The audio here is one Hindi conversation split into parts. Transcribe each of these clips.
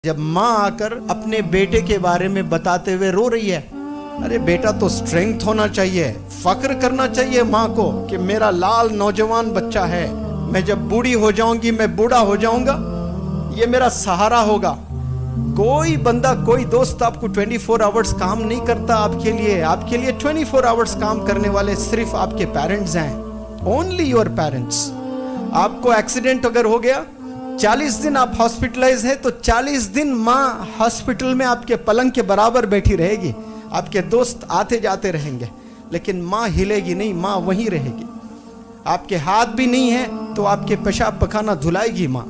जब माँ आकर अपने बेटे के बारे में बताते हुए रो रही है, अरे बेटा तो स्ट्रेंथ होना चाहिए, फक्र करना चाहिए माँ को कि मेरा लाल नौजवान बच्चा है, मैं जब बूढ़ी हो जाऊंगी, मैं बूढ़ा हो जाऊंगा, ये मेरा सहारा होगा। कोई बंदा, कोई दोस्त आपको 24 आवर्स काम नहीं करता आपके लिए 24 आवर्स काम करने वाले सिर्फ आपके पेरेंट्स हैं, ओनली योर पेरेंट्स। आपको एक्सीडेंट अगर हो गया, 40 दिन आप हॉस्पिटलाइज है तो 40 दिन माँ हॉस्पिटल में आपके पलंग के बराबर बैठी रहेगी, आपके दोस्त आते जाते रहेंगे, लेकिन माँ हिलेगी नहीं, माँ वहीं रहेगी। आपके हाथ भी नहीं है तो आपके पेशाब पखाना धुलाएगी माँ,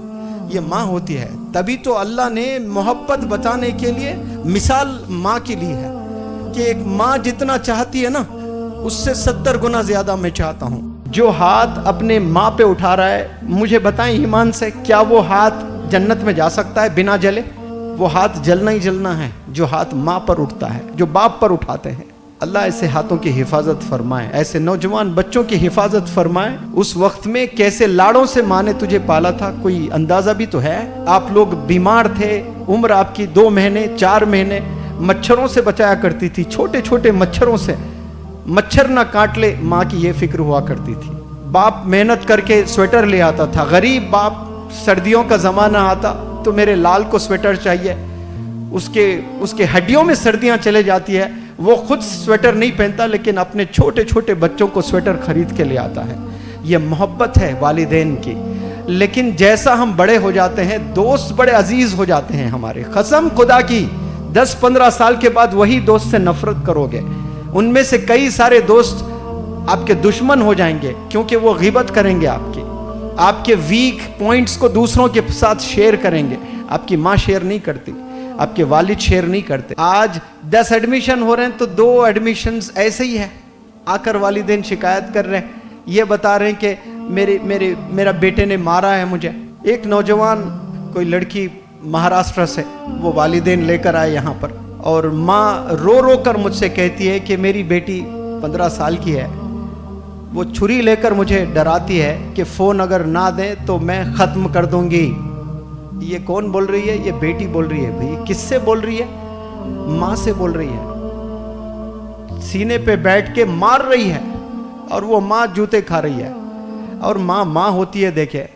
ये माँ होती है। तभी तो अल्लाह ने मोहब्बत बताने के लिए मिसाल माँ की ली है कि एक माँ जितना चाहती है ना, उससे 70 गुना ज्यादा मैं चाहता हूँ। जो हाथ अपने माँ पे उठा रहा है, मुझे बताएं ईमान से, क्या वो हाथ जन्नत में जा सकता है बिना जले? वो हाथ जलना ही जलना है जो हाथ माँ पर उठता है, जो बाप पर उठाते हैं। अल्लाह ऐसे हाथों की हिफाजत फरमाए, ऐसे नौजवान बच्चों की हिफाजत फरमाए। उस वक्त में कैसे लाड़ों से माँ ने तुझे पाला था, कोई अंदाजा भी तो है। आप लोग बीमार थे, उम्र आपकी 2 महीने 4 महीने, मच्छरों से बचाया करती थी, छोटे छोटे मच्छरों से, मच्छर ना काट ले, माँ की ये फिक्र हुआ करती थी। बाप मेहनत करके स्वेटर ले आता था, गरीब बाप, सर्दियों का जमाना आता तो मेरे लाल को स्वेटर चाहिए, उसके हड्डियों में सर्दियां चले जाती है, वो खुद स्वेटर नहीं पहनता लेकिन अपने छोटे छोटे बच्चों को स्वेटर खरीद के ले आता है। ये मोहब्बत है वालिदैन की। लेकिन जैसा हम बड़े हो जाते हैं, दोस्त बड़े अजीज हो जाते हैं हमारे, कसम खुदा की 10-15 साल के बाद वही दोस्त से नफरत करोगे, उनमें से कई सारे दोस्त आपके दुश्मन हो जाएंगे, क्योंकि वो गिबत करेंगे आपके वीक पॉइंट्स को दूसरों के साथ शेयर करेंगे। आपकी माँ शेयर नहीं करती, आपके वालिद शेयर नहीं करते। आज 10 एडमिशन हो रहे हैं तो 2 एडमिशंस ऐसे ही है, आकर वालिदैन शिकायत कर रहे हैं, ये बता रहे हैं कि मेरा बेटे ने मारा है मुझे। एक नौजवान, कोई लड़की महाराष्ट्र से, वो वालिदैन लेकर आए यहाँ पर, और माँ रो रो कर मुझसे कहती है कि मेरी बेटी 15 साल की है, वो छुरी लेकर मुझे डराती है कि फ़ोन अगर ना दें तो मैं ख़त्म कर दूंगी। ये कौन बोल रही है? ये बेटी बोल रही है। भाई किससे बोल रही है? माँ से बोल रही है, सीने पे बैठ के मार रही है, और वो माँ जूते खा रही है। और माँ माँ होती है। देखे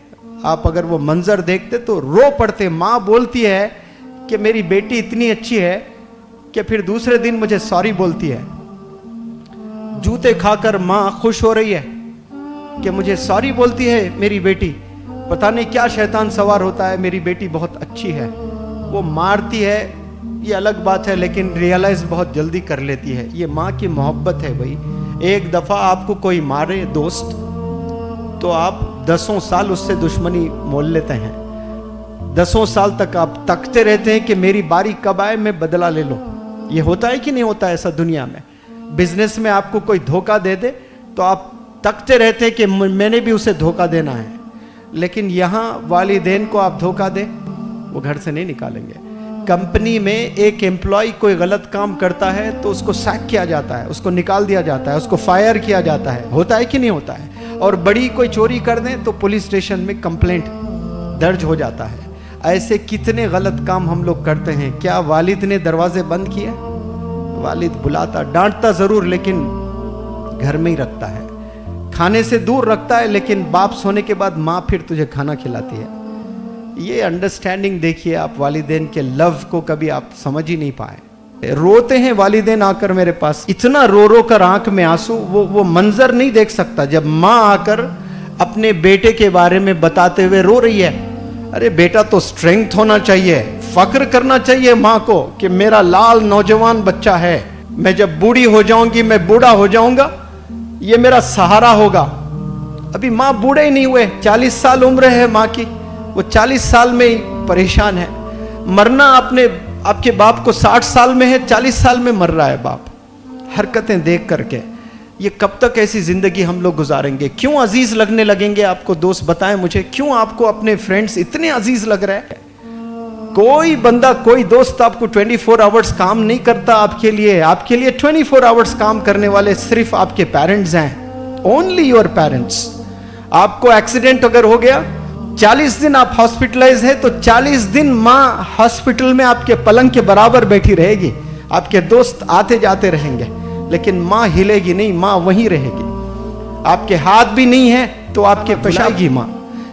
आप, अगर वो मंजर देखते तो रो पड़ते। माँ बोलती है कि मेरी बेटी इतनी अच्छी है कि फिर दूसरे दिन मुझे सॉरी बोलती है। जूते खाकर माँ खुश हो रही है कि मुझे सॉरी बोलती है मेरी बेटी, पता नहीं क्या शैतान सवार होता है, मेरी बेटी बहुत अच्छी है। वो मारती है, ये अलग बात है, लेकिन रियलाइज बहुत जल्दी कर लेती है। ये माँ की मोहब्बत है भाई। एक दफ़ा आपको कोई मारे दोस्त, तो आप 10 साल उससे दुश्मनी मोल लेते हैं, 10 साल तक आप तकते रहते हैं कि मेरी बारी कब आए, मैं बदला ले लूं। ये होता है कि नहीं होता ऐसा दुनिया में? बिजनेस में आपको कोई धोखा दे दे तो आप तकते रहते हैं कि मैंने भी उसे धोखा देना है। लेकिन यहाँ वालिदैन को आप धोखा दे, वो घर से नहीं निकालेंगे। कंपनी में एक एम्प्लॉय कोई गलत काम करता है तो उसको सैक किया जाता है, उसको निकाल दिया जाता है, उसको फायर किया जाता है। होता है कि नहीं होता है? और बड़ी कोई चोरी कर दें तो पुलिस स्टेशन में कंप्लेंट दर्ज हो जाता है। ऐसे कितने गलत काम हम लोग करते हैं। क्या वालिद ने दरवाजे बंद किए? वालिद बुलाता, डांटता जरूर, लेकिन घर में ही रखता है, खाने से दूर रखता है, लेकिन बाप सोने के बाद माँ फिर तुझे खाना खिलाती है। ये अंडरस्टैंडिंग देखिए आप, वालिदैन के लव को कभी आप समझ ही नहीं पाए। रोते हैं वालिदैन आकर मेरे पास, इतना रो रो कर आंख में आंसू, वो मंजर नहीं देख सकता। जब माँ आकर अपने बेटे के बारे में बताते हुए रो रही है, अरे बेटा तो स्ट्रेंथ होना चाहिए, फक्र करना चाहिए माँ को कि मेरा लाल नौजवान बच्चा है, मैं जब बूढ़ी हो जाऊंगी, मैं बूढ़ा हो जाऊंगा, ये मेरा सहारा होगा। अभी माँ बूढ़े ही नहीं हुए, 40 साल उम्र है माँ की, वो 40 साल में ही परेशान है। मरना आपके बाप को 60 साल में है, 40 साल में मर रहा है बाप। हरकतें देख करके ये कब तक ऐसी जिंदगी हम लोग गुजारेंगे? क्यों अजीज लगने लगेंगे आपको दोस्त? बताएं मुझे, क्यों आपको अपने फ्रेंड्स इतने अजीज लग रहे हैं? कोई बंदा, कोई दोस्त आपको 24 आवर्स काम नहीं करता आपके लिए 24 आवर्स काम करने वाले सिर्फ आपके पेरेंट्स हैं, ओनली योर पेरेंट्स। आपको एक्सीडेंट अगर हो गया, 40 दिन आप हॉस्पिटलाइज है तो 40 दिन माँ हॉस्पिटल में आपके पलंग के बराबर बैठी रहेगी, आपके दोस्त आते जाते रहेंगे, लेकिन माँ हिलेगी नहीं, माँ वहीं रहेगी। आपके हाथ भी नहीं है तो आपके पेशाएगी माँ,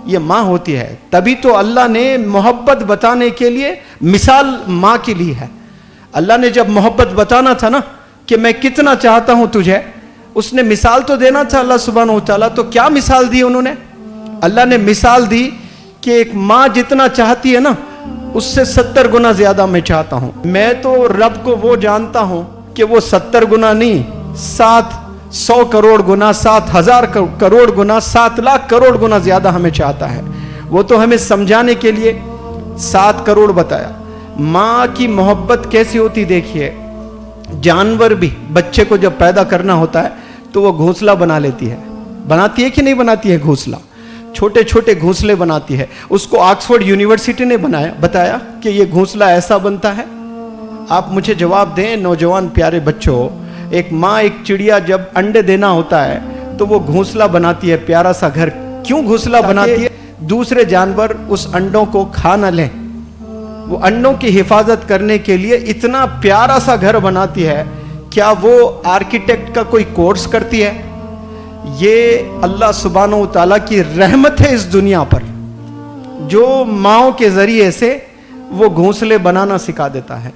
ये माँ होती है। तभी तो अल्लाह ने मोहब्बत बताने के लिए मिसाल माँ के लिए है। अल्लाह ने जब मोहब्बत बताना था ना कि मैं कितना चाहता हूं तुझे, उसने मिसाल तो देना था अल्लाह सुब्हानहू व तआला। तो क्या मिसाल दी उन्होंने? अल्लाह ने मिसाल दी कि एक माँ जितना चाहती है ना, उससे 70 गुना ज्यादा मैं चाहता हूं। मैं तो रब को वो जानता हूं कि वो 70 गुना नहीं, 700 करोड़ गुना, 7,000 करोड़ गुना, 7 लाख करोड़ गुना ज्यादा हमें चाहता है। वो तो हमें समझाने के लिए 7 करोड़ बताया। माँ की मोहब्बत कैसी होती देखिए, जानवर भी बच्चे को जब पैदा करना होता है तो वो घोंसला बना लेती है, बनाती है कि नहीं बनाती है? घोंसला, छोटे छोटे घोंसले बनाती है। उसको ऑक्सफोर्ड यूनिवर्सिटी ने बताया कि ये घोंसला ऐसा बनता है। आप मुझे जवाब दें नौजवान प्यारे बच्चों, एक माँ, एक चिड़िया जब अंडे देना होता है तो वो घोंसला बनाती है, प्यारा सा घर। क्यों घोंसला बनाती है? दूसरे जानवर उस अंडों को खा न लें। वो अंडों की हिफाजत करने के लिए इतना प्यारा सा घर बनाती है। क्या वो आर्किटेक्ट का कोई कोर्स करती है? ये अल्लाह सुब्हानहू व तआला की रहमत है इस दुनिया पर, जो माओ के जरिए से वो घोंसले बनाना सिखा देता है,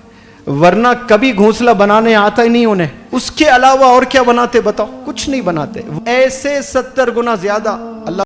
वरना कभी घोंसला बनाने आता ही नहीं उन्हें। उसके अलावा और क्या बनाते बताओ? कुछ नहीं बनाते। ऐसे 70 गुना ज्यादा अल्लाह